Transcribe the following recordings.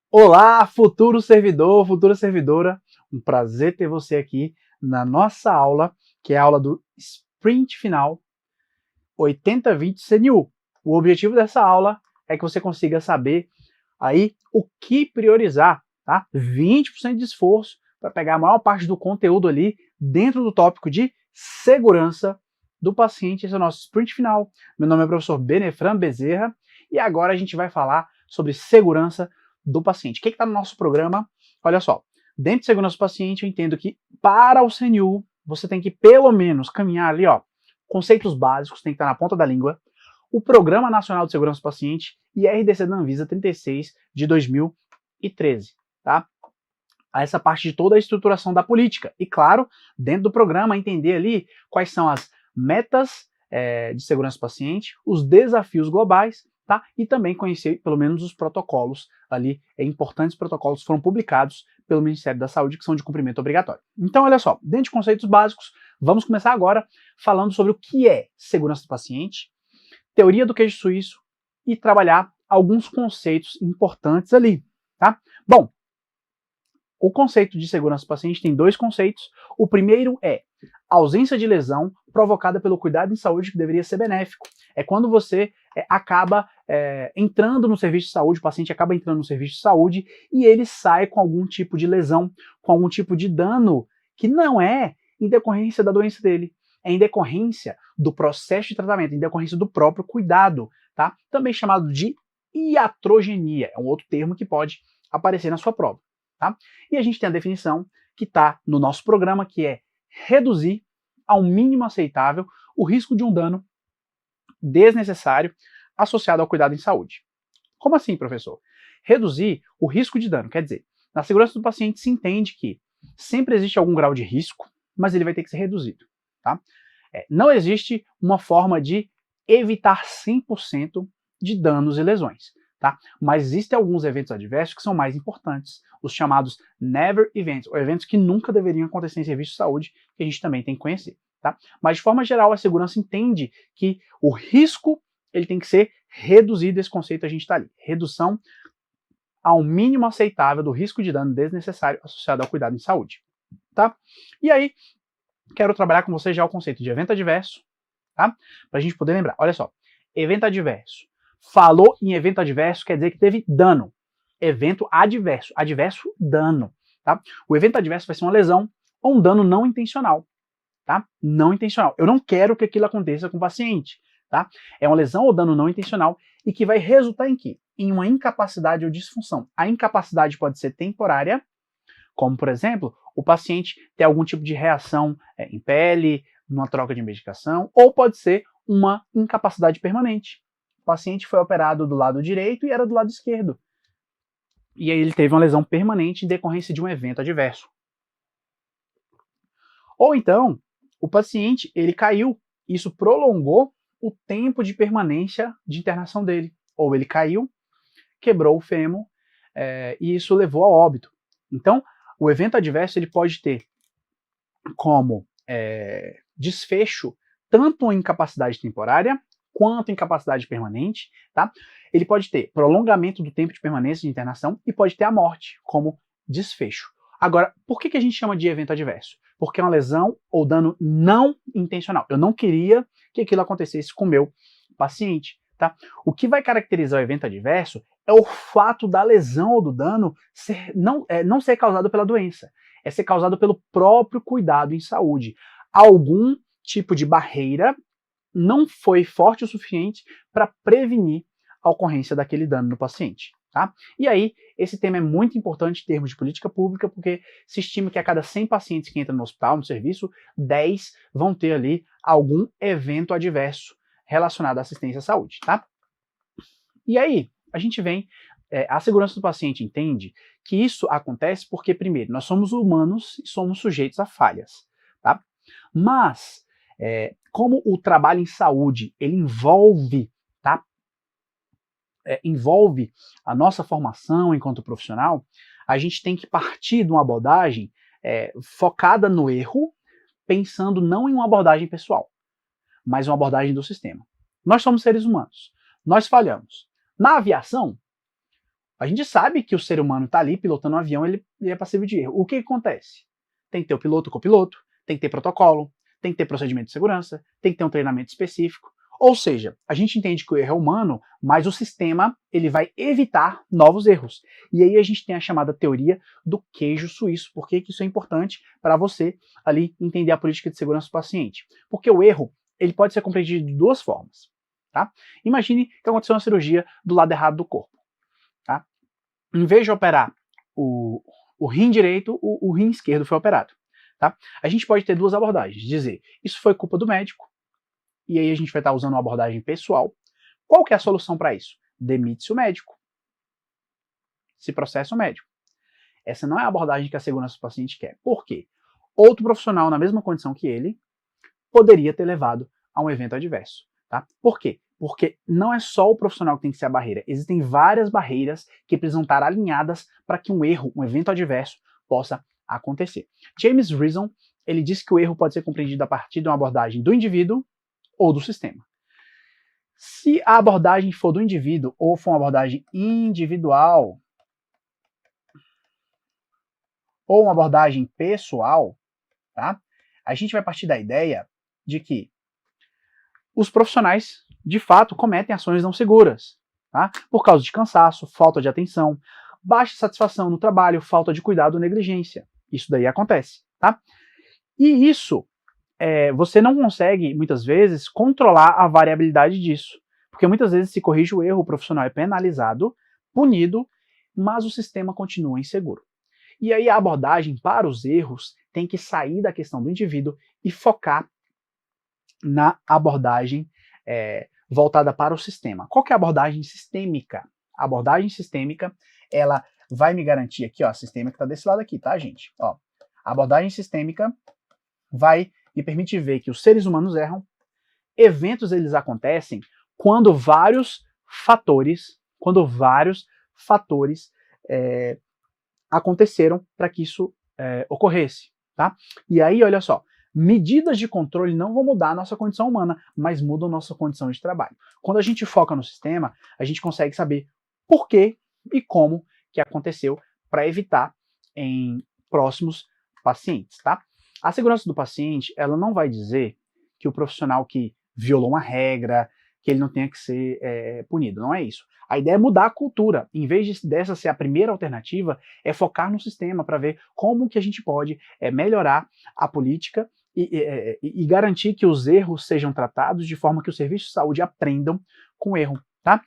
Olá, futuro servidor, futura servidora. Um prazer ter você aqui na nossa aula, que é a aula do Sprint Final 8020 CNU. O objetivo dessa aula é que você consiga saber aí o que priorizar, tá? 20% de esforço para pegar a maior parte do conteúdo ali dentro do tópico de segurança do paciente. Esse é o nosso Sprint Final. Meu nome é o professor Benefran Bezerra e agora a gente vai falar sobre segurança do paciente. O que está no nosso programa? Olha só, dentro de segurança do paciente, eu entendo que para o CNU, você tem que pelo menos caminhar ali, ó, conceitos básicos, tem que estar na ponta da língua, o Programa Nacional de Segurança do Paciente e a RDC da Anvisa 36 de 2013, tá? Essa parte de toda a estruturação da política. E claro, dentro do programa, entender ali quais são as metas de segurança do paciente, os desafios globais, tá? E também conhecer pelo menos os protocolos ali, importantes protocolos foram publicados pelo Ministério da Saúde que são de cumprimento obrigatório. Então, olha só, dentro de conceitos básicos, vamos começar agora falando sobre o que é segurança do paciente, teoria do queijo suíço e trabalhar alguns conceitos importantes ali, tá? Bom, o conceito de segurança do paciente tem dois conceitos. O primeiro é ausência de lesão provocada pelo cuidado em saúde que deveria ser benéfico. É quando você acaba entrando no serviço de saúde, o paciente acaba entrando no serviço de saúde e ele sai com algum tipo de lesão, com algum tipo de dano que não é em decorrência da doença dele, é em decorrência do processo de tratamento, em decorrência do próprio cuidado, tá? Também chamado de iatrogenia, é um outro termo que pode aparecer na sua prova. Tá? E a gente tem a definição que está no nosso programa, que é reduzir ao mínimo aceitável o risco de um dano desnecessário associado ao cuidado em saúde. Como assim, professor? Reduzir o risco de dano, quer dizer, na segurança do paciente se entende que sempre existe algum grau de risco, mas ele vai ter que ser reduzido. Tá? Não existe uma forma de evitar 100% de danos e lesões. Tá? Mas existem alguns eventos adversos que são mais importantes, os chamados never events, ou eventos que nunca deveriam acontecer em serviço de saúde, que a gente também tem que conhecer. Tá? Mas de forma geral, a segurança entende que o risco ele tem que ser reduzido, esse conceito a gente está ali, redução ao mínimo aceitável do risco de dano desnecessário associado ao cuidado em saúde. Tá? E aí, quero trabalhar com você já o conceito de evento adverso, tá? Para a gente poder lembrar. Olha só, evento adverso. Falou em evento adverso, quer dizer que teve dano. Evento adverso. Adverso, dano. Tá? O evento adverso vai ser uma lesão ou um dano não intencional. Tá? Não intencional. Eu não quero que aquilo aconteça com o paciente. Tá? É uma lesão ou dano não intencional e que vai resultar em quê? Em uma incapacidade ou disfunção. A incapacidade pode ser temporária, como, por exemplo, o paciente ter algum tipo de reação em pele, numa troca de medicação, ou pode ser uma incapacidade permanente. O paciente foi operado do lado direito e era do lado esquerdo. E aí ele teve uma lesão permanente em decorrência de um evento adverso. Ou então, o paciente ele caiu, isso prolongou o tempo de permanência de internação dele. Ou ele caiu, quebrou o fêmur, e isso levou a óbito. Então, o evento adverso ele pode ter como desfecho tanto incapacidade temporária quanto incapacidade permanente, tá? Ele pode ter prolongamento do tempo de permanência de internação e pode ter a morte como desfecho. Agora, por que a gente chama de evento adverso? Porque é uma lesão ou dano não intencional. Eu não queria que aquilo acontecesse com o meu paciente, tá? O que vai caracterizar o evento adverso é o fato da lesão ou do dano não ser causado pela doença, é ser causado pelo próprio cuidado em saúde. Algum tipo de barreira não foi forte o suficiente para prevenir a ocorrência daquele dano no paciente. Tá? E aí, esse tema é muito importante em termos de política pública, porque se estima que a cada 100 pacientes que entram no hospital, no serviço, 10 vão ter ali algum evento adverso relacionado à assistência à saúde. Tá? E aí, a gente vem, a segurança do paciente entende que isso acontece porque, primeiro, nós somos humanos e somos sujeitos a falhas. Tá? Mas, como o trabalho em saúde, ele envolve, tá? Envolve a nossa formação enquanto profissional, a gente tem que partir de uma abordagem focada no erro, pensando não em uma abordagem pessoal, mas uma abordagem do sistema. Nós somos seres humanos, nós falhamos. Na aviação, A gente sabe que o ser humano está ali pilotando um avião, ele é passível de erro. O que acontece? Tem que ter o piloto, o copiloto, tem que ter protocolo, tem que ter procedimento de segurança, tem que ter um treinamento específico. Ou seja, a gente entende que o erro é humano, mas o sistema ele vai evitar novos erros. E aí a gente tem a chamada teoria do queijo suíço. Por que isso é importante para você ali entender a política de segurança do paciente? Porque o erro ele pode ser compreendido de duas formas. Tá? Imagine que aconteceu uma cirurgia do lado errado do corpo. Tá? Em vez de operar o rim direito, o rim esquerdo foi operado. Tá? A gente pode ter duas abordagens. Dizer, isso foi culpa do médico, e aí a gente vai estar usando uma abordagem pessoal. Qual que é a solução para isso? Demite-se o médico. Se processa o médico. Essa não é a abordagem que a segurança do paciente quer. Por quê? Outro profissional na mesma condição que ele poderia ter levado a um evento adverso. Tá? Por quê? Porque não é só o profissional que tem que ser a barreira. Existem várias barreiras que precisam estar alinhadas para que um erro, um evento adverso, possa acontecer. James Reason, ele diz que o erro pode ser compreendido a partir de uma abordagem do indivíduo ou do sistema. Se a abordagem for do indivíduo ou for uma abordagem individual ou uma abordagem pessoal, tá? A gente vai partir da ideia de que os profissionais, de fato, cometem ações não seguras, tá? Por causa de cansaço, falta de atenção, baixa satisfação no trabalho, falta de cuidado ou negligência. Isso daí acontece, tá? E isso você não consegue, muitas vezes, controlar a variabilidade disso. Porque muitas vezes se corrige o erro, o profissional é penalizado, punido, mas o sistema continua inseguro. E aí a abordagem para os erros tem que sair da questão do indivíduo e focar na abordagem voltada para o sistema. Qual que é a abordagem sistêmica? A abordagem sistêmica, ela vai me garantir aqui, ó, a sistêmica está desse lado aqui, tá, gente? Ó, a abordagem sistêmica vai me permite ver que os seres humanos erram, eventos eles acontecem quando vários fatores aconteceram para que isso ocorresse, tá? E aí, olha só, medidas de controle não vão mudar a nossa condição humana, mas mudam a nossa condição de trabalho. Quando a gente foca no sistema, a gente consegue saber por que e como que aconteceu para evitar em próximos pacientes, tá? A segurança do paciente, ela não vai dizer que o profissional que violou uma regra, que ele não tenha que ser punido, não é isso. A ideia é mudar a cultura. Em vez dessa ser a primeira alternativa, é focar no sistema para ver como que a gente pode melhorar a política e garantir que os erros sejam tratados de forma que os serviços de saúde aprendam com o erro, tá?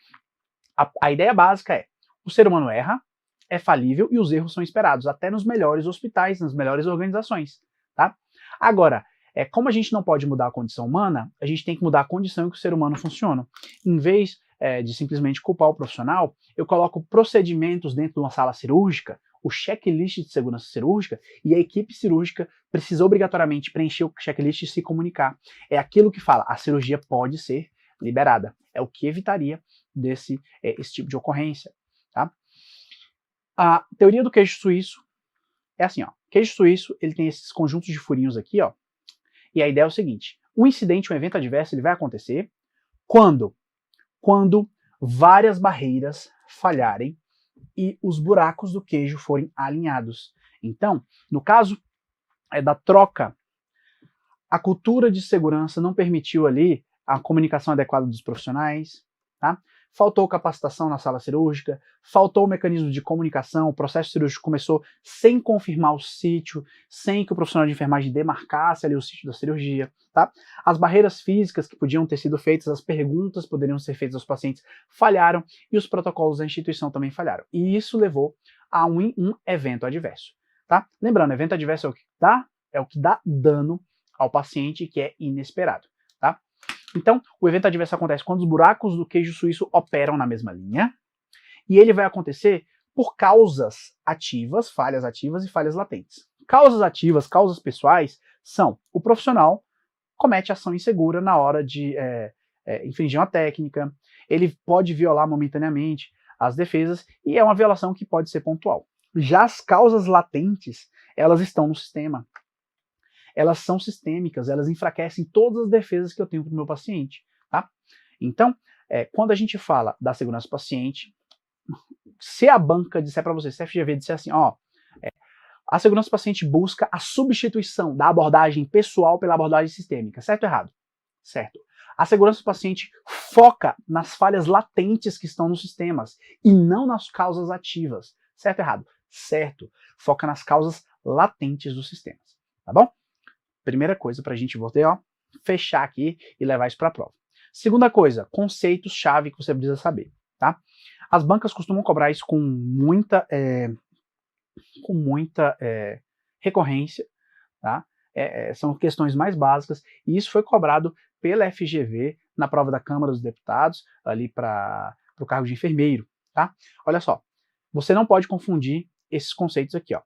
A ideia básica é, o ser humano erra, é falível e os erros são esperados, até nos melhores hospitais, nas melhores organizações. Tá? Agora, como a gente não pode mudar a condição humana, a gente tem que mudar a condição em que o ser humano funciona. Em vez de simplesmente culpar o profissional, eu coloco procedimentos dentro de uma sala cirúrgica, o checklist de segurança cirúrgica, e a equipe cirúrgica precisa obrigatoriamente preencher o checklist e se comunicar. É aquilo que fala, a cirurgia pode ser liberada. É o que evitaria esse tipo de ocorrência. Tá? A teoria do queijo suíço é assim, ó. Queijo suíço, ele tem esses conjuntos de furinhos aqui, ó. E a ideia é o seguinte, um incidente, um evento adverso, ele vai acontecer quando várias barreiras falharem e os buracos do queijo forem alinhados. Então, no caso da troca, a cultura de segurança não permitiu ali a comunicação adequada dos profissionais, tá? Faltou capacitação na sala cirúrgica, faltou o mecanismo de comunicação, o processo cirúrgico começou sem confirmar o sítio, sem que o profissional de enfermagem demarcasse ali o sítio da cirurgia, tá? As barreiras físicas que podiam ter sido feitas, as perguntas que poderiam ser feitas aos pacientes falharam e os protocolos da instituição também falharam. E isso levou a um evento adverso, tá? Lembrando, evento adverso é o que dá dano ao paciente que é inesperado, tá? Então, o evento adverso acontece quando os buracos do queijo suíço operam na mesma linha, e ele vai acontecer por causas ativas, falhas ativas e falhas latentes. Causas ativas, causas pessoais, são o profissional comete ação insegura na hora de infringir uma técnica, ele pode violar momentaneamente as defesas, e é uma violação que pode ser pontual. Já as causas latentes, elas estão no sistema. Elas são sistêmicas, elas enfraquecem todas as defesas que eu tenho para o meu paciente. Tá? Então, quando a gente fala da segurança do paciente, se a banca disser para você, se a FGV disser assim, ó, a segurança do paciente busca a substituição da abordagem pessoal pela abordagem sistêmica, certo ou errado? Certo. A segurança do paciente foca nas falhas latentes que estão nos sistemas e não nas causas ativas, certo ou errado? Certo. Foca nas causas latentes dos sistemas, tá bom? Primeira coisa para a gente fechar aqui e levar isso para a prova. Segunda coisa, conceitos-chave que você precisa saber, tá? As bancas costumam cobrar isso com muita recorrência, tá? São questões mais básicas, e isso foi cobrado pela FGV na prova da Câmara dos Deputados, ali para o cargo de enfermeiro, tá? Olha só, você não pode confundir esses conceitos aqui, ó.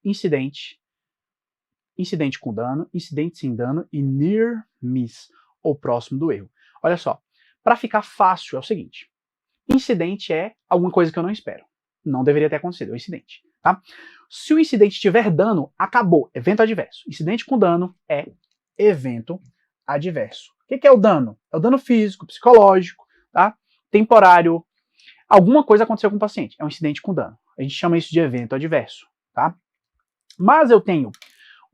Incidente com dano, incidente sem dano e near miss, ou próximo do erro. Olha só, para ficar fácil é o seguinte, incidente é alguma coisa que eu não espero. Não deveria ter acontecido, é um incidente, tá? Se o incidente tiver dano, acabou, evento adverso. Incidente com dano é evento adverso. O que é o dano? É o dano físico, psicológico, tá? Temporário. Alguma coisa aconteceu com o paciente, é um incidente com dano. A gente chama isso de evento adverso, tá? Mas eu tenho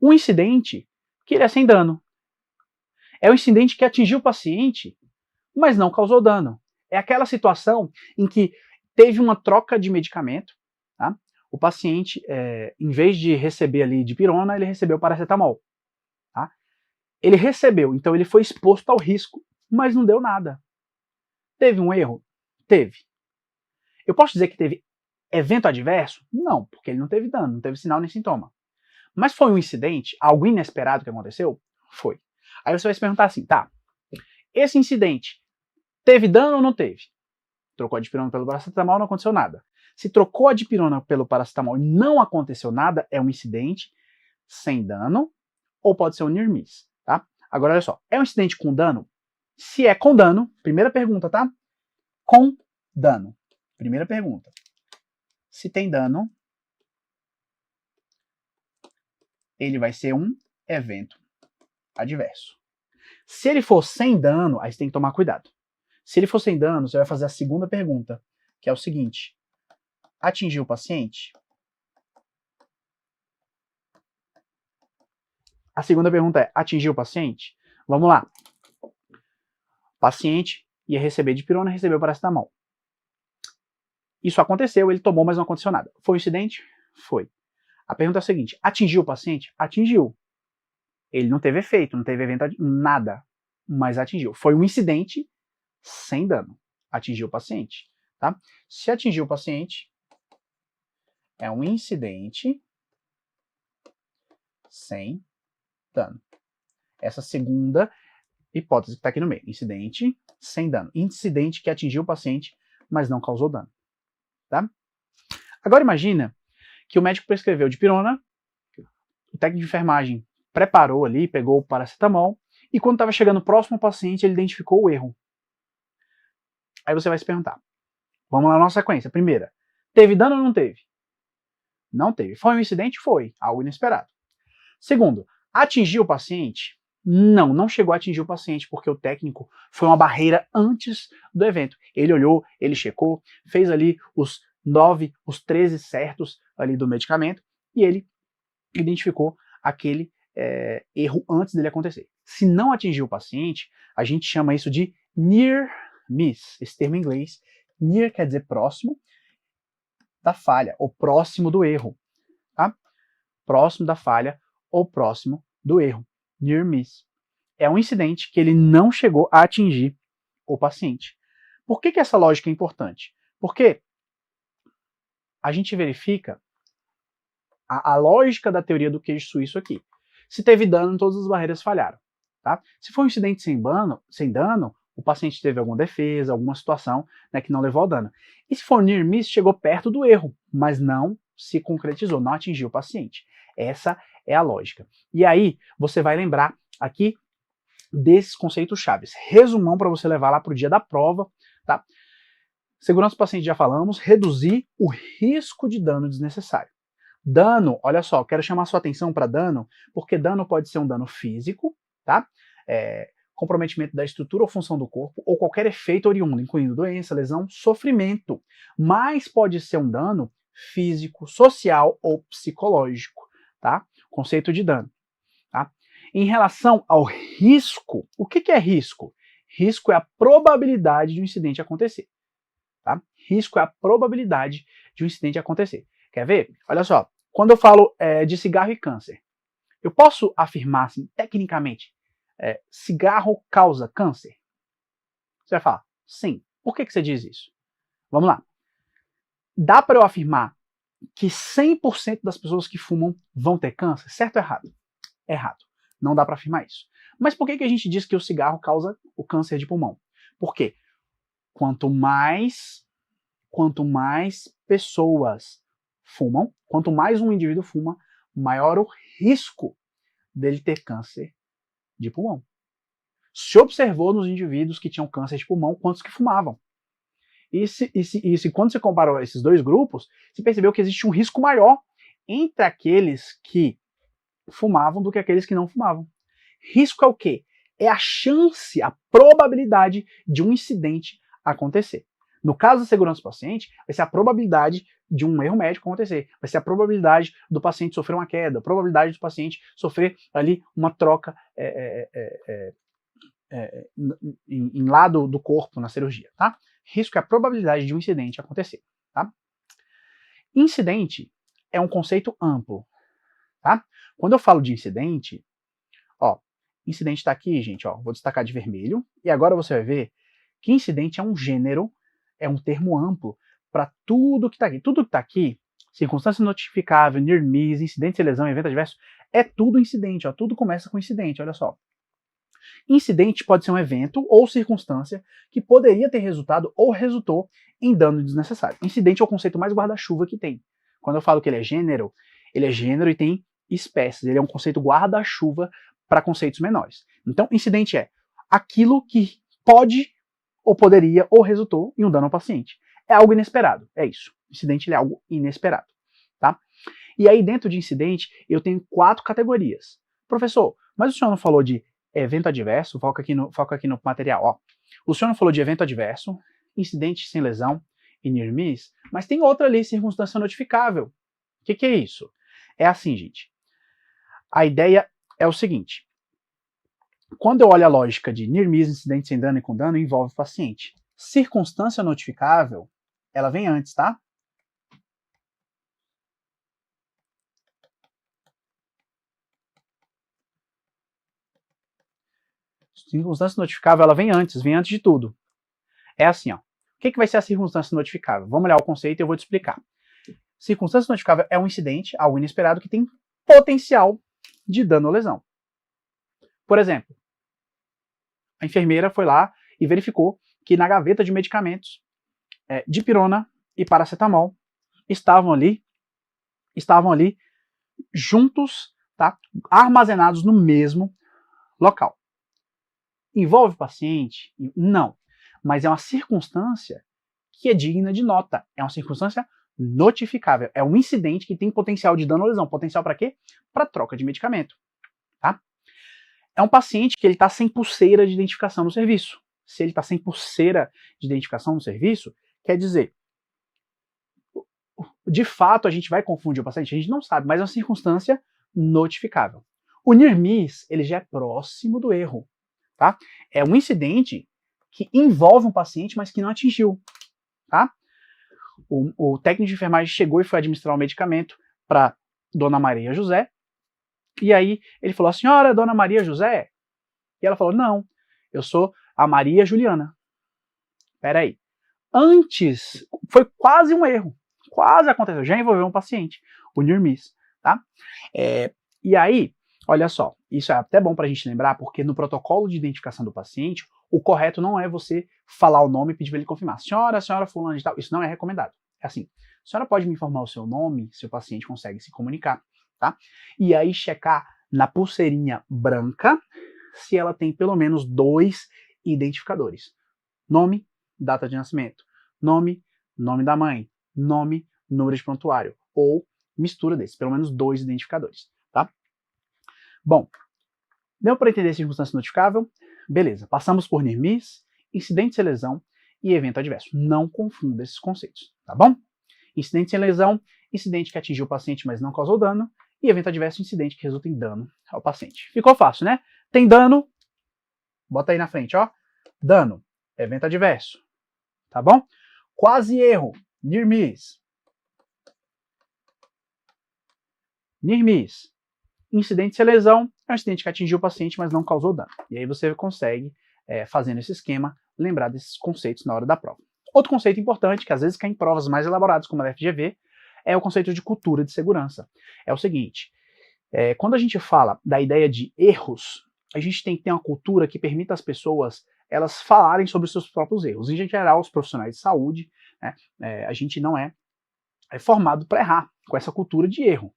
um incidente que ele é sem dano. É um incidente que atingiu o paciente, mas não causou dano. É aquela situação em que teve uma troca de medicamento, tá? O paciente, em vez de receber ali dipirona, ele recebeu paracetamol, tá? Ele recebeu, então ele foi exposto ao risco, mas não deu nada. Teve um erro? Teve. Eu posso dizer que teve evento adverso? Não, porque ele não teve dano, não teve sinal nem sintoma. Mas foi um incidente, algo inesperado que aconteceu? Foi. Aí você vai se perguntar assim, tá, esse incidente teve dano ou não teve? Trocou a dipirona pelo paracetamol, não aconteceu nada. Se trocou a dipirona pelo paracetamol e não aconteceu nada, é um incidente sem dano, ou pode ser um near miss, tá? Agora, olha só, é um incidente com dano? Se é com dano, primeira pergunta, tá? Com dano. Primeira pergunta. Se tem dano, ele vai ser um evento adverso. Se ele for sem dano, aí você tem que tomar cuidado. Se ele for sem dano, você vai fazer a segunda pergunta, que é o seguinte: atingiu o paciente? A segunda pergunta é: atingiu o paciente? Vamos lá. O paciente ia receber dipirona, recebeu paracetamol. Isso aconteceu, ele tomou, mas não aconteceu nada. Foi um incidente? Foi. A pergunta é a seguinte: atingiu o paciente? Atingiu. Ele não teve efeito, não teve evento, nada, mas atingiu. Foi um incidente sem dano. Atingiu o paciente, tá? Se atingiu o paciente, é um incidente sem dano. Essa segunda hipótese que está aqui no meio. Incidente sem dano. Incidente que atingiu o paciente, mas não causou dano, tá? Agora imagina que o médico prescreveu dipirona, o técnico de enfermagem preparou ali, pegou o paracetamol, e quando estava chegando próximo ao paciente, ele identificou o erro. Aí você vai se perguntar, vamos lá na nossa sequência. Primeira, teve dano ou não teve? Não teve. Foi um incidente? Foi. Algo inesperado. Segundo, atingiu o paciente? Não, não chegou a atingir o paciente, porque o técnico foi uma barreira antes do evento. Ele olhou, ele checou, fez ali os 13 certos ali do medicamento, e ele identificou aquele erro antes dele acontecer. Se não atingiu o paciente, a gente chama isso de near miss. Esse termo em inglês, near quer dizer próximo da falha, ou próximo do erro, tá? Próximo da falha ou próximo do erro. Near miss. É um incidente que ele não chegou a atingir o paciente. Por que essa lógica é importante? Porque a gente verifica a lógica da teoria do queijo suíço aqui. Se teve dano, todas as barreiras falharam, tá? Se foi um incidente sem dano, o paciente teve alguma defesa, alguma situação, né, que não levou ao dano. E se for near miss, chegou perto do erro, mas não se concretizou, não atingiu o paciente. Essa é a lógica. E aí, você vai lembrar aqui desses conceitos chaves. Resumão para você levar lá para o dia da prova, tá? Segurança do paciente já falamos, reduzir o risco de dano desnecessário. Dano, olha só, quero chamar sua atenção para dano, porque dano pode ser um dano físico, tá? comprometimento da estrutura ou função do corpo, ou qualquer efeito oriundo, incluindo doença, lesão, sofrimento, mas pode ser um dano físico, social ou psicológico, tá? Conceito de dano, tá? Em relação ao risco, o que é risco? Risco é a probabilidade de um incidente acontecer, tá? Risco é a probabilidade de um incidente acontecer. Quer ver? Olha só, quando eu falo de cigarro e câncer, eu posso afirmar, assim, tecnicamente, cigarro causa câncer? Você vai falar, sim. Por que você diz isso? Vamos lá. Dá para eu afirmar que 100% das pessoas que fumam vão ter câncer? Certo ou errado? Errado. Não dá para afirmar isso. Mas por que a gente diz que o cigarro causa o câncer de pulmão? Porque quanto mais pessoas fumam, quanto mais um indivíduo fuma, maior o risco dele ter câncer de pulmão. Se observou nos indivíduos que tinham câncer de pulmão quantos que fumavam. E quando você comparou esses dois grupos, você percebeu que existe um risco maior entre aqueles que fumavam do que aqueles que não fumavam. Risco é o quê? É a chance, a probabilidade de um incidente acontecer. No caso da segurança do paciente, vai ser a probabilidade de um erro médico acontecer, vai ser a probabilidade do paciente sofrer uma queda, a probabilidade do paciente sofrer ali uma troca em lado do corpo na cirurgia, tá? Risco é a probabilidade de um incidente acontecer, tá? Incidente é um conceito amplo, tá? Quando eu falo de incidente, ó, incidente está aqui, gente, ó, vou destacar de vermelho, e agora você vai ver que incidente é um gênero, é um termo amplo para tudo que está aqui. Tudo que está aqui, circunstância notificável, near miss, incidente, lesão, evento adverso, é tudo incidente, ó, tudo começa com incidente, olha só. Incidente pode ser um evento ou circunstância que poderia ter resultado ou resultou em dano desnecessário. Incidente é o conceito mais guarda-chuva que tem. Quando eu falo que ele é gênero e tem espécies. Ele é um conceito guarda-chuva para conceitos menores. Então, incidente é aquilo que pode ou poderia ou resultou em um dano ao paciente. É algo inesperado, é isso. Incidente é algo inesperado, tá? E aí, dentro de incidente, eu tenho 4 categorias. Professor, mas o senhor não falou de evento adverso? Foca aqui no material. Ó. O senhor não falou de evento adverso, incidente sem lesão e near miss, mas tem outra ali, circunstância notificável. O que é isso? É assim, gente. A ideia é o seguinte. Quando eu olho a lógica de near miss, incidente sem dano e com dano, envolve o paciente. Circunstância notificável, ela vem antes, tá? Circunstância notificável, ela vem antes de tudo. É assim, ó. O que vai ser a circunstância notificável? Vamos olhar o conceito e eu vou te explicar. Circunstância notificável é um incidente, algo inesperado, que tem potencial de dano ou lesão. Por exemplo, a enfermeira foi lá e verificou que na gaveta de medicamentos, dipirona e paracetamol estavam ali juntos, tá? Armazenados no mesmo local. Envolve o paciente? Não. Mas é uma circunstância que é digna de nota. É uma circunstância notificável. É um incidente que tem potencial de dano ou lesão. Potencial para quê? Para troca de medicamento. Tá? É um paciente que ele está sem pulseira de identificação no serviço. Se ele está sem pulseira de identificação no serviço, quer dizer, de fato a gente vai confundir o paciente? A gente não sabe, mas é uma circunstância notificável. O near miss, ele já é próximo do erro. Tá? É um incidente que envolve um paciente, mas que não atingiu. Tá? O técnico de enfermagem chegou e foi administrar o medicamento para Dona Maria José, e aí ele falou, a senhora é Dona Maria José? E ela falou, não, eu sou a Maria Juliana. Peraí. Antes, foi quase um erro, quase aconteceu, já envolveu um paciente, o near miss. Tá? E aí, olha só, isso é até bom para a gente lembrar, porque no protocolo de identificação do paciente, o correto não é você falar o nome e pedir para ele confirmar. Senhora fulana de tal, isso não é recomendado. É assim, a senhora pode me informar o seu nome, se o paciente consegue se comunicar, tá? E aí checar na pulseirinha branca se ela tem pelo menos 2 identificadores. Nome, data de nascimento. Nome, nome da mãe. Nome, número de prontuário. Ou mistura desses, pelo menos 2 identificadores. Tá? Bom, deu para entender a circunstância notificável? Beleza, passamos por near miss, incidente sem lesão e evento adverso. Não confunda esses conceitos, tá bom? Incidente sem lesão, incidente que atingiu o paciente, mas não causou dano, e evento adverso, incidente que resulta em dano ao paciente. Ficou fácil, né? Tem dano, bota aí na frente, ó. Dano, evento adverso, tá bom? Quase erro, near miss. Near miss. Incidente sem lesão é um incidente que atingiu o paciente, mas não causou dano. E aí você consegue, fazendo esse esquema, lembrar desses conceitos na hora da prova. Outro conceito importante, que às vezes cai em provas mais elaboradas, como a da FGV, é o conceito de cultura de segurança. É o seguinte, quando a gente fala da ideia de erros, a gente tem que ter uma cultura que permita às pessoas elas falarem sobre os seus próprios erros. Em geral, os profissionais de saúde, né, a gente não é formado para errar, com essa cultura de erro.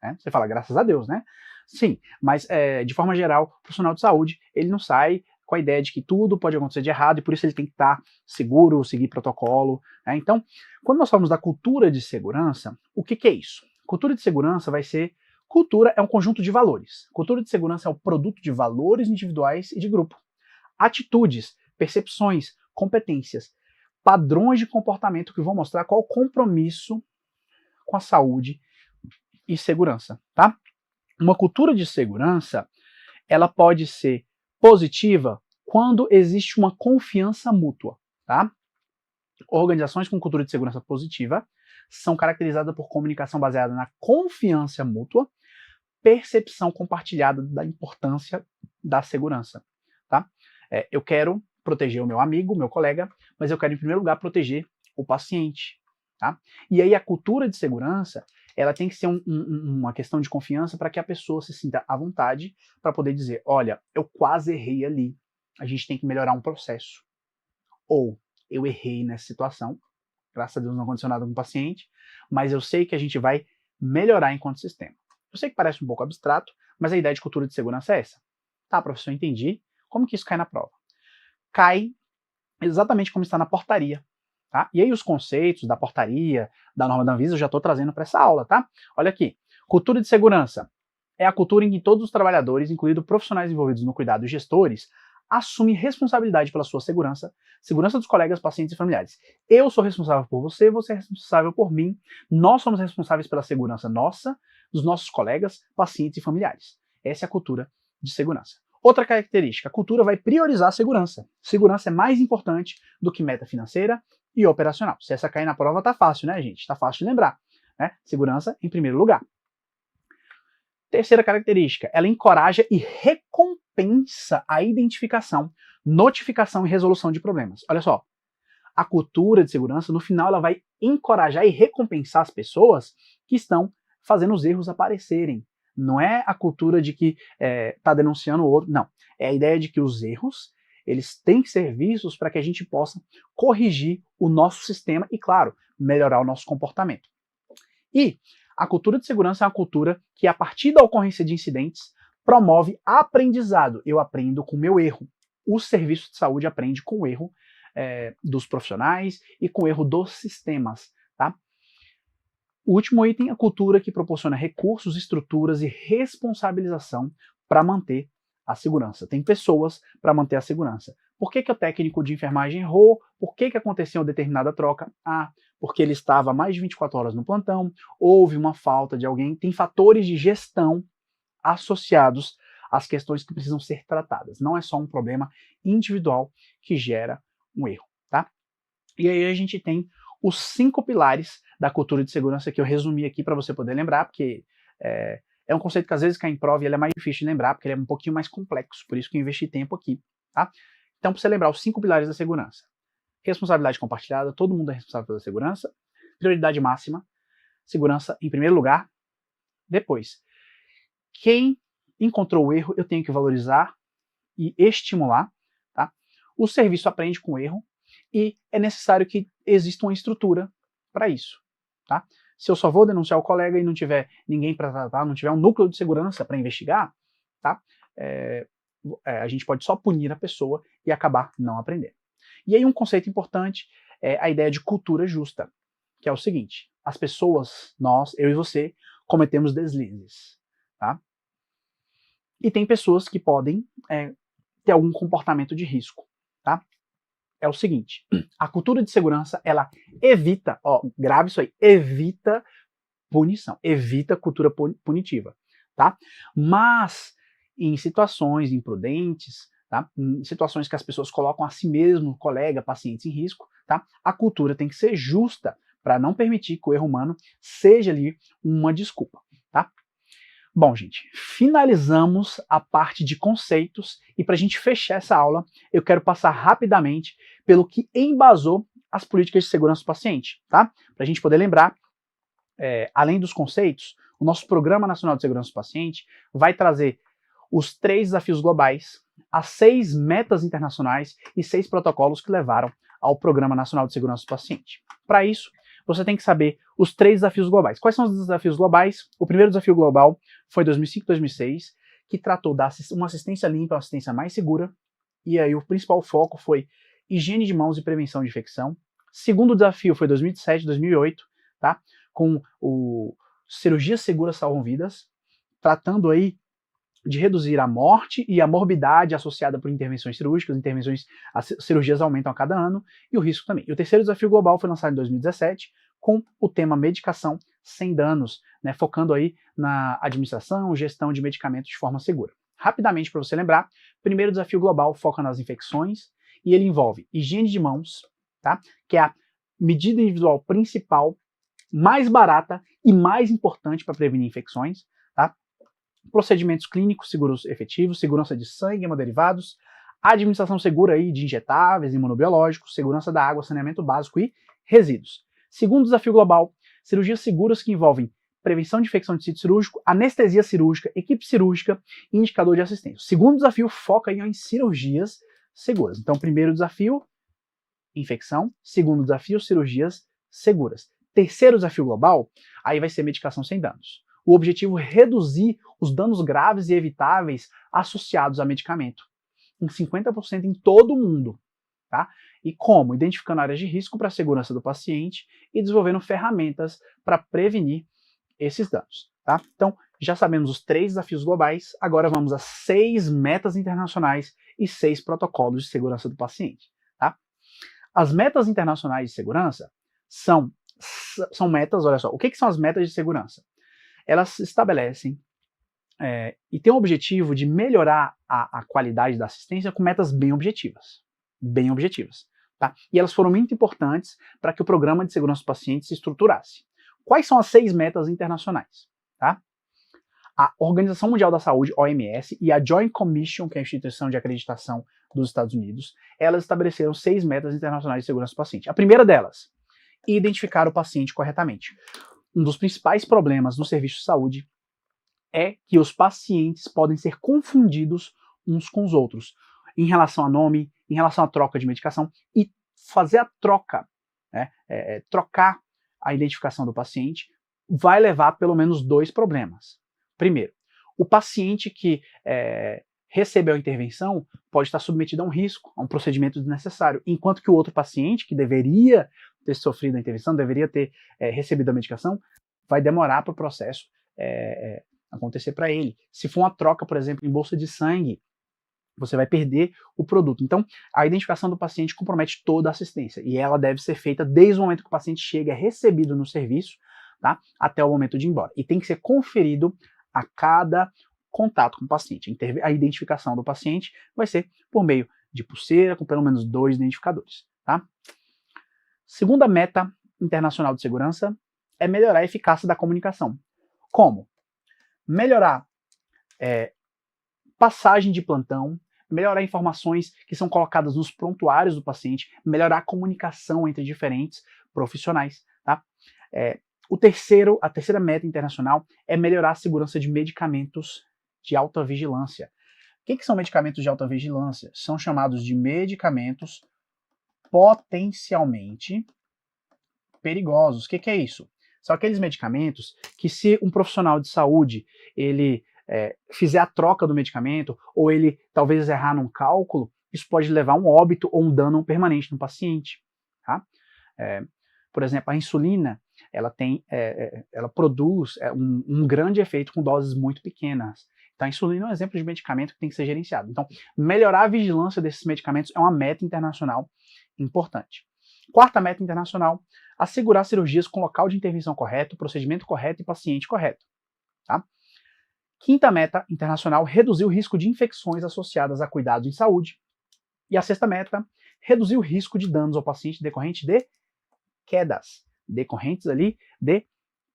Né? Você fala, graças a Deus, né? Sim, mas de forma geral, o profissional de saúde, ele não sai com a ideia de que tudo pode acontecer de errado e por isso ele tem que estar seguro, seguir protocolo. Né? Então, quando nós falamos da cultura de segurança, o que é isso? Cultura de segurança vai ser... Cultura é um conjunto de valores. Cultura de segurança é o produto de valores individuais e de grupo. Atitudes, percepções, competências, padrões de comportamento que vão mostrar qual o compromisso com a saúde e segurança, tá? Uma cultura de segurança, ela pode ser positiva quando existe uma confiança mútua, tá? Organizações com cultura de segurança positiva são caracterizadas por comunicação baseada na confiança mútua, percepção compartilhada da importância da segurança, tá? Eu quero proteger o meu amigo, o meu colega, mas eu quero, em primeiro lugar, proteger o paciente, tá? E aí a cultura de segurança, ela tem que ser uma questão de confiança para que a pessoa se sinta à vontade para poder dizer, olha, eu quase errei ali, a gente tem que melhorar um processo. Ou, eu errei nessa situação, graças a Deus não aconteceu nada com o paciente, mas eu sei que a gente vai melhorar enquanto sistema. Eu sei que parece um pouco abstrato, mas a ideia de cultura de segurança é essa. Tá, professor, entendi. Como que isso cai na prova? Cai exatamente como está na portaria. Tá? E aí os conceitos da portaria, da norma da Anvisa, eu já estou trazendo para essa aula, tá? Olha aqui. Cultura de segurança é a cultura em que todos os trabalhadores, incluindo profissionais envolvidos no cuidado e gestores, assumem responsabilidade pela sua segurança, segurança dos colegas, pacientes e familiares. Eu sou responsável por você, você é responsável por mim, nós somos responsáveis pela segurança nossa, dos nossos colegas, pacientes e familiares. Essa é a cultura de segurança. Outra característica, a cultura vai priorizar a segurança. Segurança é mais importante do que meta financeira e operacional. Se essa cair na prova, tá fácil, né, gente? Tá fácil de lembrar. Né? Segurança em primeiro lugar. Terceira característica, ela encoraja e recompensa a identificação, notificação e resolução de problemas. Olha só, a cultura de segurança, no final, ela vai encorajar e recompensar as pessoas que estão fazendo os erros aparecerem. Não é a cultura de que está denunciando o outro, não. É a ideia de que os erros, eles têm que ser vistos para que a gente possa corrigir o nosso sistema e, claro, melhorar o nosso comportamento. E a cultura de segurança é uma cultura que, a partir da ocorrência de incidentes, promove aprendizado. Eu aprendo com o meu erro. O serviço de saúde aprende com o erro dos profissionais e com o erro dos sistemas. Tá? O último item, a cultura que proporciona recursos, estruturas e responsabilização para manter a segurança. Tem pessoas para manter a segurança. Por que o técnico de enfermagem errou? Por que aconteceu uma determinada troca? Ah, porque ele estava mais de 24 horas no plantão, houve uma falta de alguém. Tem fatores de gestão associados às questões que precisam ser tratadas. Não é só um problema individual que gera um erro, tá? E aí a gente tem os 5 pilares da cultura de segurança que eu resumi aqui para você poder lembrar, porque é um conceito que às vezes cai em prova e ele é mais difícil de lembrar, porque ele é um pouquinho mais complexo, por isso que eu investi tempo aqui, tá? Então, para você lembrar os 5 pilares da segurança. Responsabilidade compartilhada, todo mundo é responsável pela segurança. Prioridade máxima, segurança em primeiro lugar. Depois, quem encontrou o erro, eu tenho que valorizar e estimular, tá? O serviço aprende com o erro e é necessário que exista uma estrutura para isso, tá? Se eu só vou denunciar o colega e não tiver ninguém para tratar, não tiver um núcleo de segurança para investigar, tá? A gente pode só punir a pessoa e acabar não aprendendo. E aí um conceito importante é a ideia de cultura justa, que é o seguinte, as pessoas, nós, eu e você, cometemos deslizes, tá? E tem pessoas que podem ter algum comportamento de risco, tá? É o seguinte, a cultura de segurança, ela evita, grave isso aí, evita punição, evita cultura punitiva, tá? Mas em situações imprudentes, tá? Em situações que as pessoas colocam a si mesmo, colega, pacientes em risco, tá? A cultura tem que ser justa para não permitir que o erro humano seja ali uma desculpa, tá? Bom, gente, finalizamos a parte de conceitos e para a gente fechar essa aula, eu quero passar rapidamente pelo que embasou as políticas de segurança do paciente, tá? Para a gente poder lembrar, além dos conceitos, o nosso Programa Nacional de Segurança do Paciente vai trazer os 3 desafios globais, as 6 metas internacionais e 6 protocolos que levaram ao Programa Nacional de Segurança do Paciente. Para isso, você tem que saber os 3 desafios globais. Quais são os desafios globais? O primeiro desafio global foi 2005-2006, que tratou de uma assistência limpa, uma assistência mais segura, e aí o principal foco foi higiene de mãos e prevenção de infecção. Segundo desafio foi 2007-2008, tá? Com o cirurgias seguras salvam vidas, tratando aí de reduzir a morte e a morbidade associada por intervenções cirúrgicas, as cirurgias aumentam a cada ano, e o risco também. E o terceiro desafio global foi lançado em 2017, com o tema medicação sem danos, né, focando aí na administração, gestão de medicamentos de forma segura. Rapidamente, para você lembrar, o primeiro desafio global foca nas infecções, e ele envolve higiene de mãos, tá, que é a medida individual principal, mais barata e mais importante para prevenir infecções, tá? Procedimentos clínicos seguros efetivos, segurança de sangue e hemoderivados, administração segura aí de injetáveis, imunobiológicos, segurança da água, saneamento básico e resíduos. Segundo desafio global, cirurgias seguras que envolvem prevenção de infecção de sítio cirúrgico, anestesia cirúrgica, equipe cirúrgica e indicador de assistência. Segundo desafio foca em cirurgias seguras. Então, primeiro desafio, infecção. Segundo desafio, cirurgias seguras. Terceiro desafio global, aí vai ser medicação sem danos. O objetivo é reduzir os danos graves e evitáveis associados a medicamento, em 50% em todo o mundo. Tá? E como? Identificando áreas de risco para a segurança do paciente e desenvolvendo ferramentas para prevenir esses danos. Tá? Então, já sabemos os 3 desafios globais, agora vamos às 6 metas internacionais e 6 protocolos de segurança do paciente. Tá? As metas internacionais de segurança são metas, olha só, o que são as metas de segurança? Elas estabelecem e têm o objetivo de melhorar a qualidade da assistência com metas bem objetivas. Tá? E elas foram muito importantes para que o programa de segurança do paciente se estruturasse. Quais são as 6 metas internacionais? Tá? A Organização Mundial da Saúde, OMS, e a Joint Commission, que é a instituição de acreditação dos Estados Unidos, elas estabeleceram 6 metas internacionais de segurança do paciente. A primeira delas, identificar o paciente corretamente. Um dos principais problemas no serviço de saúde é que os pacientes podem ser confundidos uns com os outros em relação a nome, em relação à troca de medicação, e fazer a troca, né, trocar a identificação do paciente vai levar pelo menos 2 problemas. Primeiro, o paciente que recebeu a intervenção pode estar submetido a um risco, a um procedimento desnecessário, enquanto que o outro paciente, que deveria ter sofrido a intervenção, deveria ter recebido a medicação, vai demorar para o processo acontecer para ele. Se for uma troca, por exemplo, em bolsa de sangue, você vai perder o produto. Então, a identificação do paciente compromete toda a assistência, e ela deve ser feita desde o momento que o paciente chega, é recebido no serviço, tá, até o momento de ir embora. E tem que ser conferido a cada contato com o paciente. A identificação do paciente vai ser por meio de pulseira, com pelo menos 2 identificadores. Tá? Segunda meta internacional de segurança é melhorar a eficácia da comunicação. Como? Melhorar passagem de plantão, melhorar informações que são colocadas nos prontuários do paciente, melhorar a comunicação entre diferentes profissionais. Tá? A terceira meta internacional é melhorar a segurança de medicamentos de alta vigilância. O que são medicamentos de alta vigilância? São chamados de medicamentos potencialmente perigosos. O que é isso? São aqueles medicamentos que, se um profissional de saúde ele fizer a troca do medicamento, ou ele talvez errar num cálculo, isso pode levar a um óbito ou um dano permanente no paciente. Tá? Por exemplo, a insulina, ela produz um grande efeito com doses muito pequenas. A insulina é um exemplo de medicamento que tem que ser gerenciado. Então, melhorar a vigilância desses medicamentos é uma meta internacional importante. Quarta meta internacional, assegurar cirurgias com local de intervenção correto, procedimento correto e paciente correto. Tá? Quinta meta internacional, reduzir o risco de infecções associadas a cuidados em saúde. E a sexta meta, reduzir o risco de danos ao paciente decorrente de quedas. Decorrentes ali de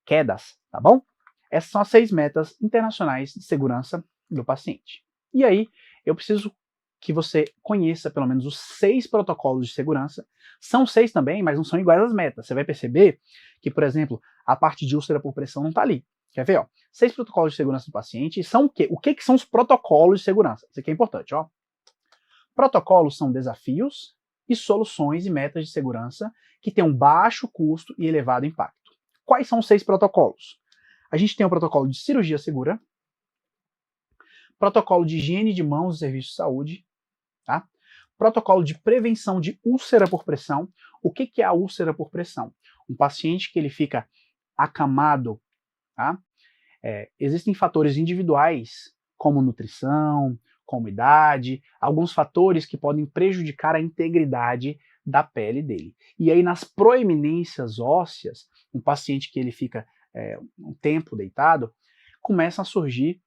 quedas, tá bom? Essas são as 6 metas internacionais de segurança do paciente. E aí, eu preciso que você conheça pelo menos os 6 protocolos de segurança. São 6 também, mas não são iguais às metas. Você vai perceber que, por exemplo, a parte de úlcera por pressão não está ali. Quer ver? Ó? 6 protocolos de segurança do paciente são o quê? O que são os protocolos de segurança? Isso aqui é importante, ó. Protocolos são desafios e soluções e metas de segurança que têm um baixo custo e elevado impacto. Quais são os 6 protocolos? A gente tem o protocolo de cirurgia segura, protocolo de higiene de mãos e serviços de saúde, tá? Protocolo de prevenção de úlcera por pressão. O que é a úlcera por pressão? Um paciente que ele fica acamado, tá? Existem fatores individuais, como nutrição, como idade, alguns fatores que podem prejudicar a integridade da pele dele. E aí nas proeminências ósseas, um paciente que ele fica um tempo deitado, começam a surgir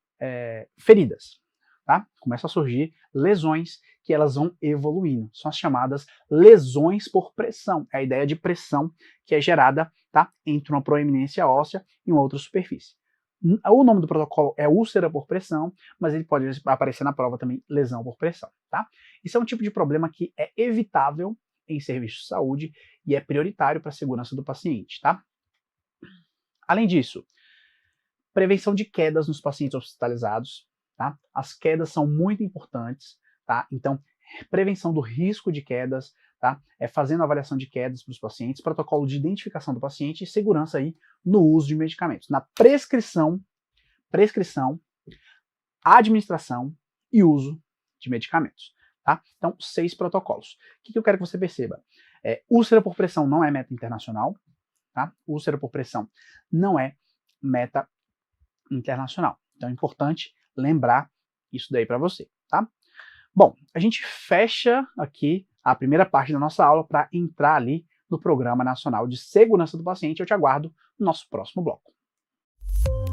feridas, tá? Começam a surgir lesões que elas vão evoluindo. São as chamadas lesões por pressão. É a ideia de pressão que é gerada, tá? Entre uma proeminência óssea e uma outra superfície. O nome do protocolo é úlcera por pressão, mas ele pode aparecer na prova também lesão por pressão, tá? Isso é um tipo de problema que é evitável em serviços de saúde e é prioritário para a segurança do paciente, tá? Além disso, prevenção de quedas nos pacientes hospitalizados, tá? As quedas são muito importantes, tá? Então, prevenção do risco de quedas, tá? Fazendo avaliação de quedas para os pacientes, protocolo de identificação do paciente e segurança aí no uso de medicamentos. Na prescrição, administração e uso de medicamentos, tá? Então, 6 protocolos. O que eu quero que você perceba? Úlcera por pressão não é meta internacional, tá? Úlcera por pressão não é meta internacional. Então é importante lembrar isso daí para você, tá? Bom, a gente fecha aqui a primeira parte da nossa aula para entrar ali no Programa Nacional de Segurança do Paciente. Eu te aguardo no nosso próximo bloco.